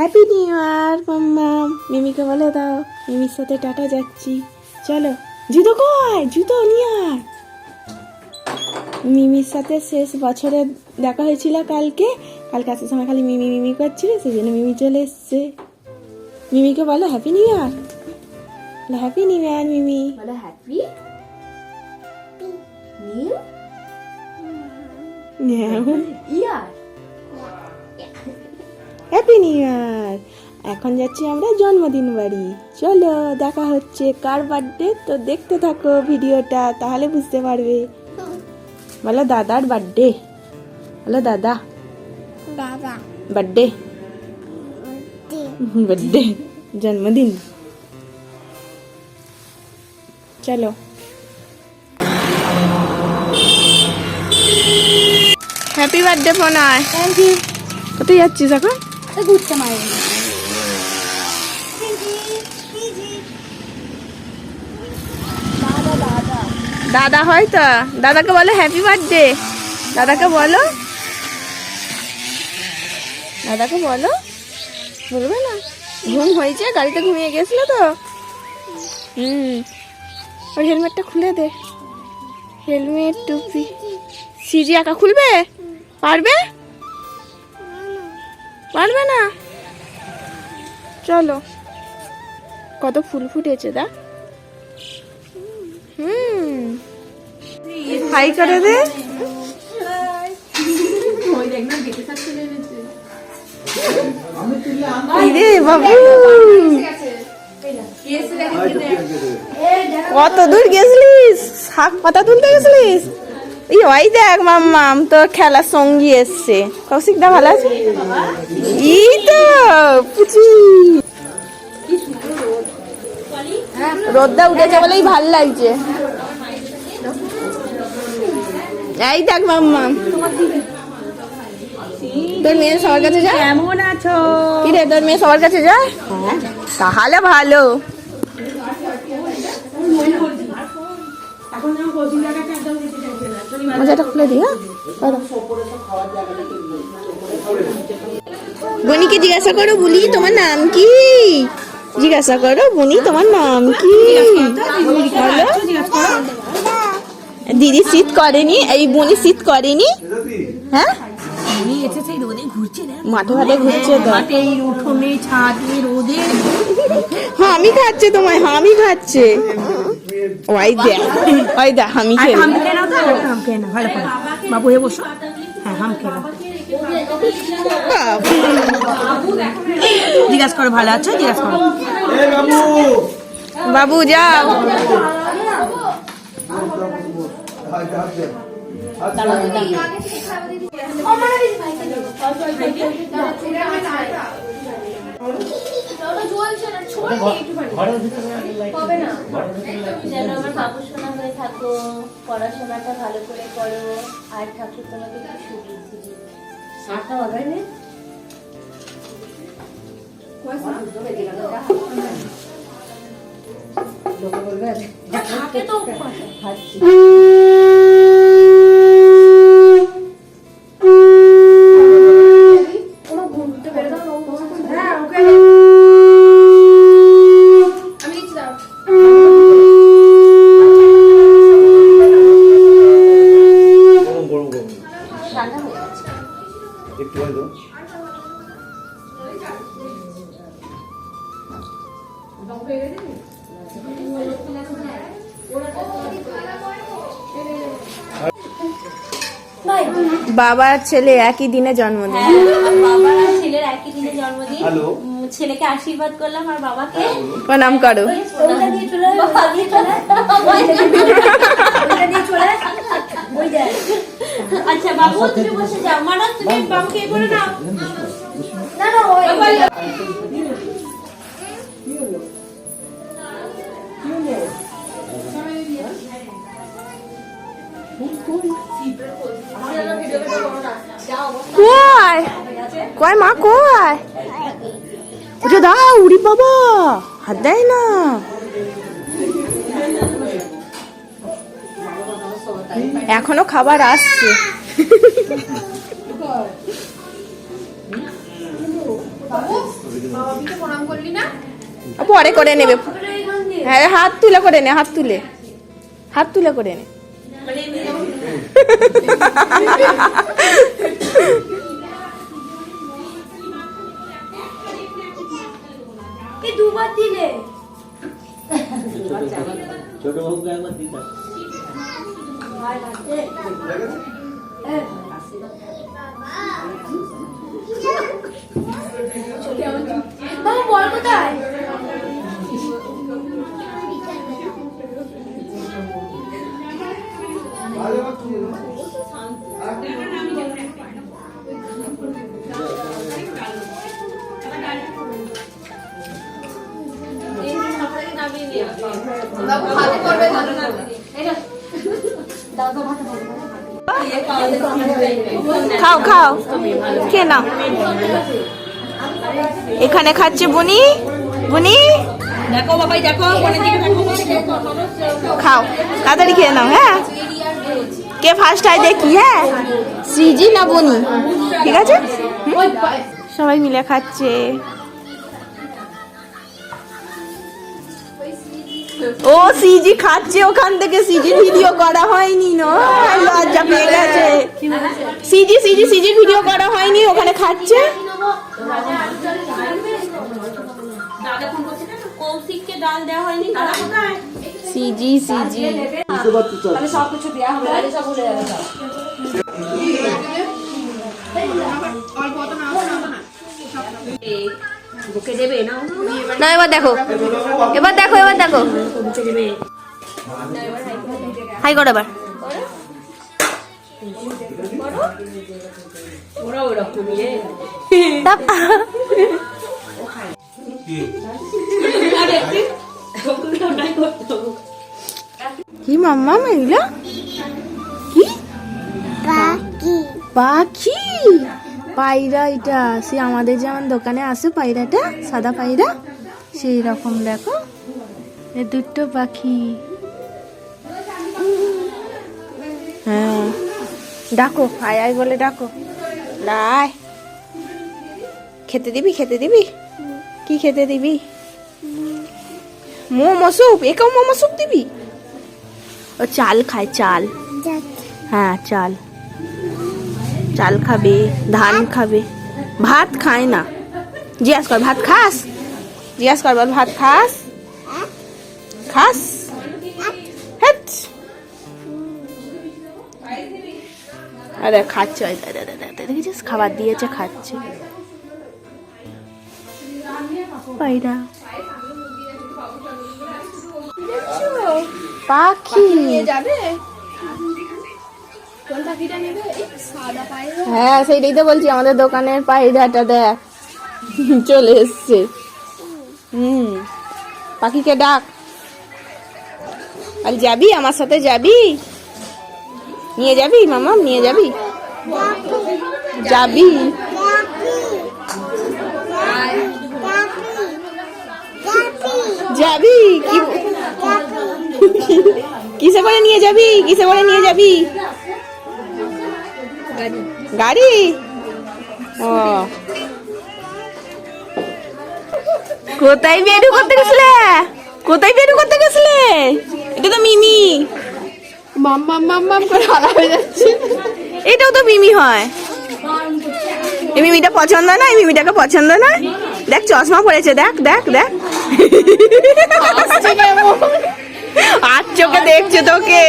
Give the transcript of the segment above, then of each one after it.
Happy new ইয়ার মাম্মা। মিমিকে বলে দাও, মিমির সাথে টাটা যাচ্ছি। চলো, জুতো কয়, জুতো নিয়ে আয়। মিমির সাথে শেষ বছরে দেখা হয়েছিল কালকে আসার সময় খালি মিমি মিমি করছিল, সেই জন্য মিমি চলে এসছে। মিমিকে বলো happy new year, happy new year Mimi, বলো happy new year. Happy new year. এখন যাচ্ছি আমরা জন্মদিন বাড়ি। চলো দেখা হচ্ছে। কার বার্থডে তো দেখতে থাকো ভিডিওটা, তাহলে বুঝতে পারবে। বলো দাদার বার্থডে, বলো দাদা বার্থডে, বার্থডে জন্মদিন। চলো হ্যাপি বার্থডে ফোনায়। Thank you. কোথায় যাচ্ছিস এখন? ঘুরতে মারে দাদা হয় তো, দাদাকে বলো হ্যাপি বার্থডে। দাদাকে বলো, দাদাকে বলো। বলবে না? ঘুম হয়েছে, গাড়িতে ঘুমিয়ে গেছিল তো। ওর হেলমেটটা খুলে দে। হেলমেট টুপি সিজি একা খুলবে? পারবে? পারবে না? চলো, কত ফুল ফুটেছে দা। হাই করে দে। রে বাবু, কত দূর গেছিলিস? শাক পাতা তুলতে গেছিলিস? এই ওই দেখ মাম্মাম তোর খেলার সঙ্গী এসছে। কৌশিক দা ভালো আছে? এই তো পুচি, রোদটা উঠেছে বলেই ভাল লাগছে। এই দেখ মাম্মাম, তোর মেয়ে সবার কাছে যায়? কেমন আছো? কি রে, তোর মেয়ে সবার কাছে যায়? তাহলে ভালো। মজাটা খুলে দি। হ্যাঁ, বনিকে জিজ্ঞাসা করো, বলি তোমার নাম কি? জিজ্ঞাসা করো, বনি তোমার নাম কি? বলো। দিদি শীত করেনি, এই বনি শীত করেনি। হ্যাঁ, মাঠে ঘাটে ঘুরছে তো। উঠোনে ছাদে রোদে হ্যাঁ আমি খাচ্ছে তোমায়, হ্যাঁ আমি খাচ্ছে। ওই দেখ, ওই দেখ আমি খেয়ে হাম খেয়ে নাও তো, হাম খেয়ে নাও। ভালো করে বাবু হয়ে বসো। হ্যাঁ হাম খেয়ে নাও। জিজ্ঞাসা করো ভালো আছো, জিজ্ঞাসা করো। বাবু যাও। যেন আমার বাবু সোনা হয়ে থাকো, পড়াশোনাটা ভালো করে করো, আর ঠাকুর তোমাকে একটু বাবা আর ছেলে একই দিনে জন্মদিন। বাবা আর ছেলের একই দিনে জন্মদিন। ছেলেকে আশীর্বাদ করলাম আর বাবাকে প্রণাম করো। আচ্ছা বাবু তুমি বসে যাও। মানস তুমি বাবুকে এ করে নাও। না না কয় কয় মা কয়? ওটা দাও। উড়ি বাবা, হাত দেয় না। এখনো খাবার আসছে। পরে করে নেবে। হ্যাঁ হাত তুলে করে নে, হাত তুলে করে নে। দুবার দিলে ছোট বাবুকে একবার দিতাম। বাবা বল কোথায়? খাও খাও, খেয়ে নাও। এখানে খাচ্ছে বুনি, বুনি দেখো বাবাই দেখো, কোনের দিকে দেখো। খাও, তাড়াতাড়ি খেয়ে নাও। হ্যাঁ, কে ফার্স্ট হয় দেখি। হ্যাঁ, শ্রীজি না বুনি? ঠিক আছে, সবাই মিলে খাচ্ছে। ও সিজি খাচ্ছে ওখান থেকে, সিজি ভিডিও করা হয়নি। লজ্জা পেয়ে গেছে। সিজি ভিডিও করা হয়নি, ওখানে খাচ্ছে। কৌশিককে ডাল দেওয়া হয়নি। সিজি সবকিছু দেওয়া হবে, সব ভুলে যাবে। বুকে দেবে না? না, এবার দেখো। হাই করো এবার। ওরা ওরকমই রে। কি মাম্মা এগুলো কি? পাখি, পায়রা। এটা সে আমাদের যেমন দোকানে আসে পায়রাটা, সাদা পায়রা, সেই রকম। দেখো এ দুটো পাখি। হ্যাঁ, ডাকো, আয় আয় বলে ডাকো। আয়, খেতে দিবি? কি খেতে দিবি? মোমো স্যুপ। একেও মোমো স্যুপ দিবি? ও চাল খায়, চাল। হ্যাঁ, চাল খাবে, ধান খাবে, ভাত খায় না। জিজ্ঞাসা কর, ভাত খাস? জিজ্ঞাসা কর, বল ভাত খাস? আরে খাচ্ছে, দেখেছিস খাবার দিয়েছে, খাচ্ছে পায়রা। পাখি যাবে। হ্যাঁ, সেইটাই তো বলছি, আমাদের দোকানের পায়রাটা দেখ চলে এসছে। পাখিকে ডাক। আর যাবি আমার সাথে? নিয়ে যাবি মামা? নিয়ে যাবি? যাবি কি? কিসে করে নিয়ে যাবি? গাড়ি। ও, কোথায় বেরু করতে গেছিলে? এটা তো মিমি। মাম করে হারা হয়ে যাচ্ছে। এটাও তো মিমি হয়। এই মিমিটা পছন্দ না? এই মিমিটাকে পছন্দ না? দেখ চশমা পড়েছে, দেখ। আর চোখে দেখছে তোকে।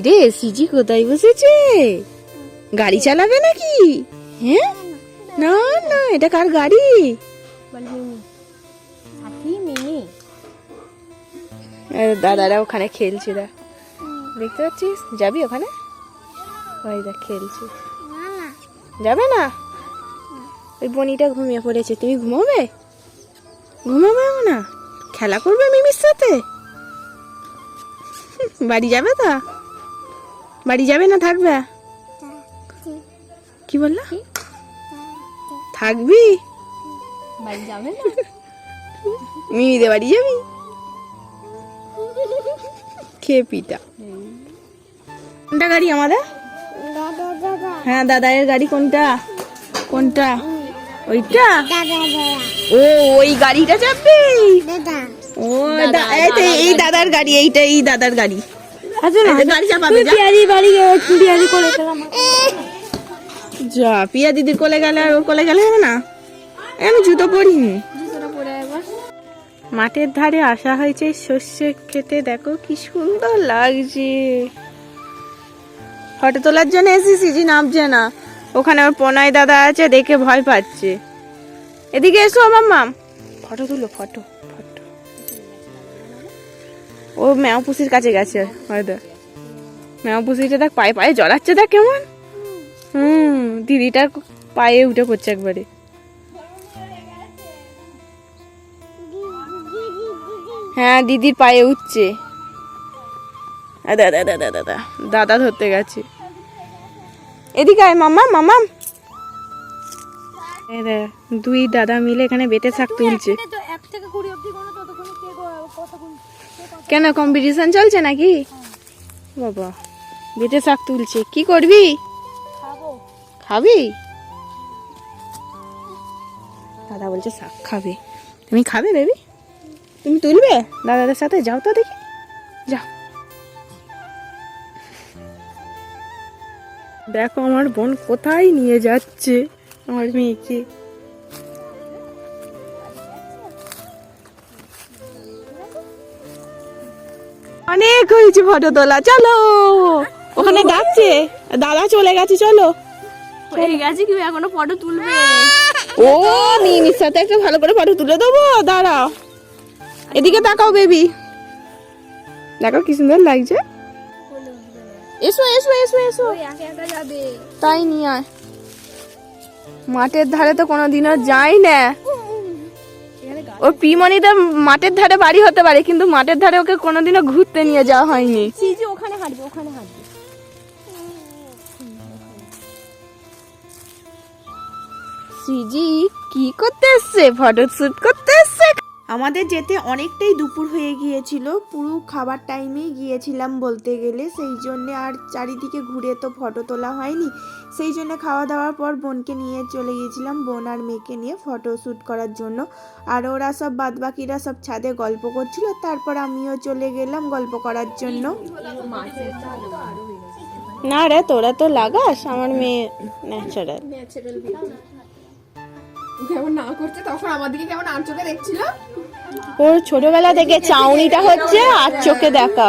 রে সিজি কোথায় বসেছে? গাড়ি চালাবে নাকি? হ্যাঁ, না এটা কার গাড়ি? দাদারা ওখানে খেলছে, দেখতে পাচ্ছিস? যাবি ওখানে? ওই দেখ খেলছে। যাবে না? ওই বনিটা ঘুমিয়ে পড়েছে, তুমি ঘুমাবে না? খেলা করবে মিমির সাথে? বাড়ি যাবে তো? বাড়ি যাবে না থাকবে? কি বললা? থাকবি? বাড়ি যাবে না? মিমিদের বাড়ি যাবি? খেয়ে পিটা। কোনটা গাড়ি আমাদের? হ্যাঁ দাদায়ের গাড়ি কোনটা কোনটা ওইটা ও ওই গাড়িটা চাপবি ও এই তো এই দাদার গাড়ি এইটা এই দাদার গাড়ি আচ্ছা না গাড়ি চাপাবে যা পিয়ারি কোলে গেলাম যা পিয়া দিদির কোলে গেলে আর ওর কোলে গেলে হবে না আমি জুতো পরিনি মাঠের ধারে আসা হয়েছে সর্ষে খেতে দেখো কি সুন্দর লাগছে ফটো তোলার জন্য এসেছি যে নামছে না ওখানে ওর পনাই দাদা আছে দেখে ভয় পাচ্ছে এদিকে এসো মাম্মাম ফটো তুলো ফটো ফটো ও ম্যাও পুষির কাছে গেছে হয়তো ম্যাও পুষিটা দেখ পায়ে পায়ে জড়াচ্ছে দেখ কেমন দিদিটার পায়ে উঠে পড়ছে একবারে হ্যাঁ দিদির পায়ে উঠছে দাদা দাদা দাদা দাদা ধরতে গেছে এদিকে আয় মামা মামাম দুই দাদা মিলে এখানে বেটে শাক তুলছে কেন কম্পিটিশন চলছে নাকি বাবা বেটে শাক তুলছে কি করবি খাবি দাদা বলছে শাক খাবে তুমি খাবে বেবি তুমি তুলবে দাদাদের সাথে যাও তো দেখি যাও দেখো আমার বোন কোথায় নিয়ে যাচ্ছে আমার মেয়েকে অনেক হয়েছে ফটো তোলা চলো ওখানে ডাকছে দাদা চলে গেছে চলো গেছে কি এখনো ফটো তুলবে ও মিমির সাথে একটা ভালো করে ফটো তুলে দেবো দাঁড়াও এদিকে তাকাও বেবি দেখো কি সুন্দর লাগছে এসো এসো এসো এসো তাই নিয়ে আয় মাঠের ধারে তো কোনোদিনও যাই না ওর পিমনিতে মাঠের ধারে বাড়ি হতে পারে কিন্তু মাঠের ধারে ওকে কোনোদিনও ঘুরতে নিয়ে যাওয়া হয়নি ওখানে হাঁটবে ওখানে হাঁটবে সিজি কি করতে এসছে ফটো শুট করতে এসছে আমাদের যেতে অনেকটাই দুপুর হয়ে গিয়েছিল পুরো খাবার টাইমে গিয়েছিলাম বলতে গেলে সেই জন্য আর চারিদিকে ঘুরে তো ফটো তোলা হয়নি সেই জন্য খাওয়া দাওয়ার পর বোনকে নিয়ে চলে গিয়েছিলাম বোন আর মেয়েকে নিয়ে ফটো শ্যুট করার জন্য আর ওরা সব বাদবাকিরা সব ছাদে গল্প করছিল তারপর আমিও চলে গেলাম গল্প করার জন্য না রে তোরা তো লাগাস আমার মেয়ে ন্যাচারাল কেমন না করছে তখন আমার দিকে কেমন আর চোখে দেখছিল ওর ছোটবেলা থেকে চাউনিটা হচ্ছে আর চোখে দেখা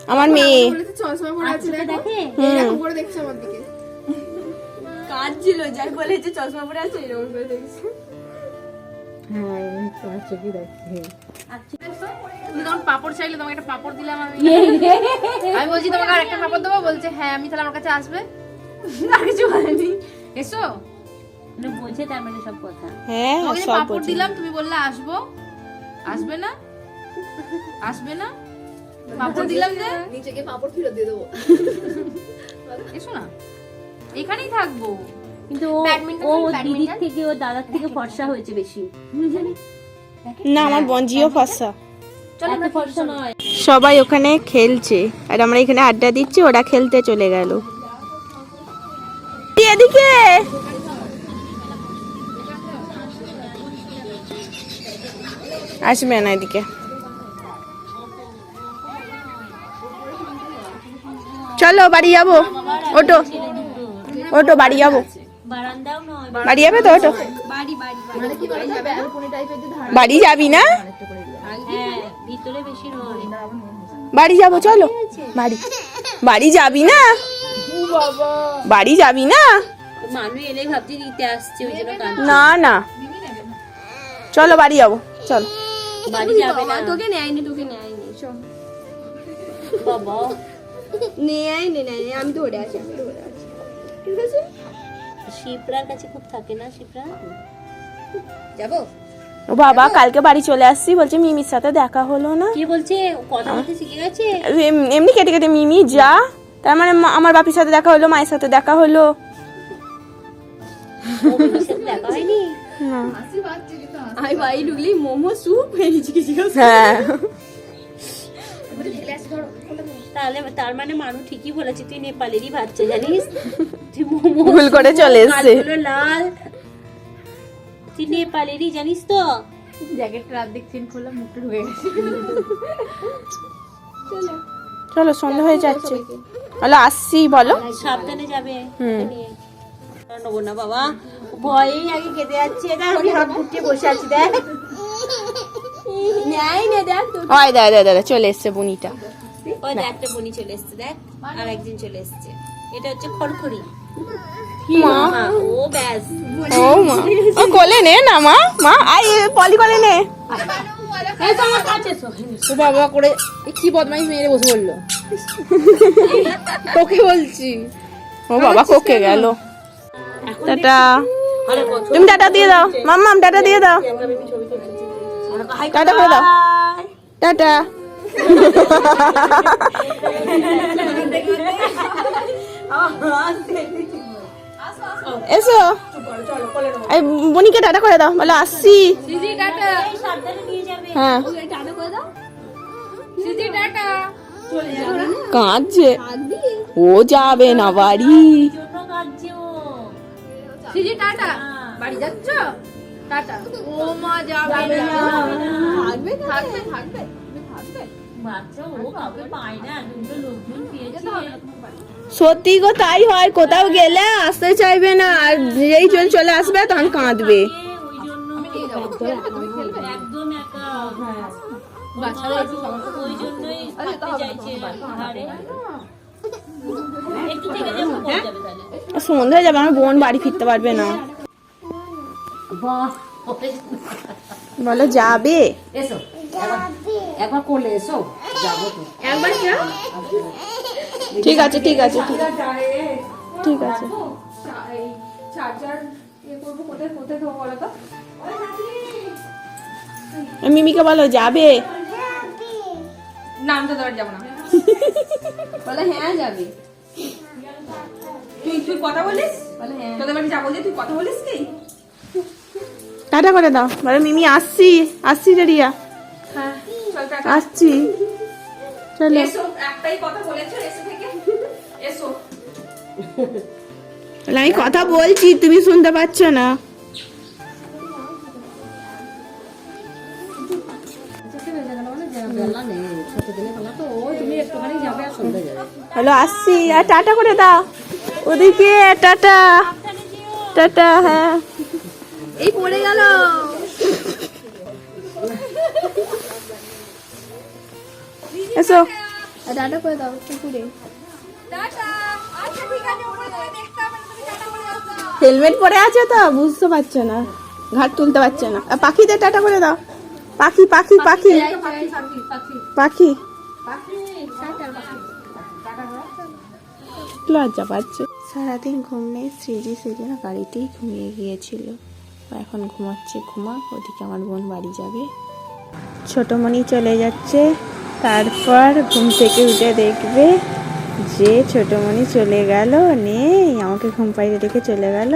আমার মেয়ে চশমা পরে আছে দেখে এরকম করে দেখছে আমার দিকে কাজ ছিল যাই বলেছে চশমা পরে আছে এরকম করে দেখছে তুমি তখন পাপড় চাইলে তোমাকে একটা পাপড় দিলাম আমি আমি বলছি তোমাকে আর একটা পাপড় দেবো বলছে হ্যাঁ আমি তাহলে আমার কাছে আসবে আর কিছু বলেনি এসো বোঝে তার মানে সব কথা হ্যাঁ তোমাকে সব পাপড় বোঝে দিলাম তুমি বললে আসবো আসবে না আসবে না পাপড় দিলাম যে নিচে গিয়ে পাপড় ফেরত দিয়ে দেবো এসো না এখানেই থাকবো কিন্তু ও দিদির থেকে ও দাদার থেকে ফর্সা হয়েছে বেশি না আমার বঞ্জিও ফর্সা এত ফর্সা নয় সবাই ওখানে খেলছে আর আমরা এখানে আড্ডা দিচ্ছি ওরা খেলতে চলে গেল এদিকে আসবে না এদিকে চলো বাড়ি যাবো ওটো ওটো বাড়ি যাবো বারান্দাও নয় বাড়ি যাবে তো ওটো বাড়ি যাবি না হ্যাঁ ভিতরে বেশি নয় বাড়ি যাবো চলো বাড়ি বাড়ি যাবি না বাড়ি যাবি না মানুষ এলে ভাবছি দিতে আসছে ওই জন্য কাঁদছে। না না চলো বাড়ি যাবো চলো বাড়ি যাবে না তোকে নেয়নি বাবা নেয়নি আমি ধরে আছি ঠিক আছে শিপ্রার কাছে খুব থাকে না শিপ্রা যাবো ও বাবা কালকে বাড়ি চলে আসছি বলছে মিমির সাথে দেখা হলো না কি বলছে কথা বলতে শিখে গেছে এমনি কেটে কেটে মিমি যা তার মানে আমার বাপির সাথে দেখা হলো মায়ের সাথে দেখা হলো ও বাবার সাথে দেখা হয়নি আই ভাই ঢুকলি মোমো স্যুপ এনেছি কিছু হ্যাঁ তাহলে তার মানে মানু ঠিকই বলেছে তুই নেপালেরই বাচ্চা জানিস তুই মোমো ভুল করে চলে এসছে। গালগুলো লাল। তুই নেপালেরই জানিস তো? জ্যাকেটটা রাত দেখছেন খোলা, মুখটা ঢুকে গেছে। চলো সন্ধ্যা হয়ে যাচ্ছে। বলো আসছি, বলো। সাবধানে যাবে। হুম। নেবো না বাবা, ভয়েই আগে কেঁদে যাচ্ছে। দেখ আমি হাত গুটিয়ে বসে আছি, দেখ। নেই নে, দেখ তোর। ওই দাদা চলে এসছে বুনিটা। ওই দেখ একটা বনি চলে এসছে, দেখ আর একজন চলে এসছে। এটা হচ্ছে খড়খড়ি। মা, ও ব্যাস। ও মা, ও কোলে নে না মা, মা আই পলি কোলে নে। এই তো আমার কাছে এসো। ও বাবা করে কি বদমাইশ মেরে বসে বললো। তোকে বলছি। ও বাবা কোকে গেল। টাটা। আরে কত তুমি টাটা দিয়ে দাও মাম্মাম, টাটা দিয়ে দাও। টাটা করে দাও। টাটা। এসো, এই বনিকে টাটা করে দাও, বলো আসছি। CG tata. এই সাবধানে নিয়ে যাবে। হ্যাঁ টাটা করে দাও। CG tata. কাঁদছে, ও যাবে না বাড়ি। জন্য কাঁদছে ও। CG tata. বাড়ি যাচ্ছ? টাটা। ও মা যাবে না। থাকবে থাকবে থাকবে থাকবে। বাচ্চা ও কাউকে পায় না, দুটো লোকজন পেয়েছে। সত্যি গো তাই হয়, কোথাও গেলে আসতে চাইবে না, আর যেই চলে আসবে তখন কাঁদবে। ওই জন্য একদম একা। বাচ্চারা একটু সমস্যা। ওই জন্যই থাকতে চাইছে। আরে একটু থেকে যাবো, পরে যাবে তাহলে। সন্ধ্যা হয়ে যাবে, আমার বোন বাড়ি ফিরতে পারবে না। বলো যাবে। এসো একবার করলে এসো, যাবো তো। একবার যা। ঠিক আছে ঠিক আছে ঠিক আছে। এই চার্জার করবো কোথায় কোথায় দেবো বলো তো? মিমিকে বলো যাবে। নামটা দেওয়ার যাবো না। বলে হ্যাঁ যাবে। তুই কথা বলিস? বলে হ্যাঁ। তোদের বাড়ি যাবো যে তুই কথা বলিস কি? টাটা করে দাও, বলো মিমি আসছি, আসছি রে রিয়া, হ্যাঁ চল টাটা। আসছি। চলো এসো, একটাই কথা বলেছো এসো থেকে। এসো। বলে, আমি কথা বলছি তুমি শুনতে পাচ্ছ না। তুমি একটুখানি যাবে আর সন্ধ্যা যাবে। হ্যালো আসছি, আর টাটা করে দাও ওদিকে। Tata tata. হ্যাঁ এই পড়ে গেল। এসো। টাটা করে দাও কুকুরে। টাটা। আচ্ছা ঠিক আছে, ওপরে তুমি দেখতে হবে না, তুমি টাটা করে দাও। হেলমেট পরে আছে তো বুঝতে পারছো না, ঘাট তুলতে পারছে না। আর পাখিদের টাটা করে দাও। পাখি পাখি পাখি পাখি লজ্জা পাচ্ছে। সারাদিন ঘুম নেই, সৃজি সেদিন গাড়িতেই ঘুমিয়ে গিয়েছিল, এখন ঘুমাচ্ছে। ঘুমাক, ওদিকে আমার বোন বাড়ি যাবে। ছোটমণি চলে যাচ্ছে, তারপর ঘুম থেকে উঠে দেখবে যে ছোটমণি চলে গেল, নেই, আমাকে ঘুম পাড়িয়ে রেখে চলে গেল।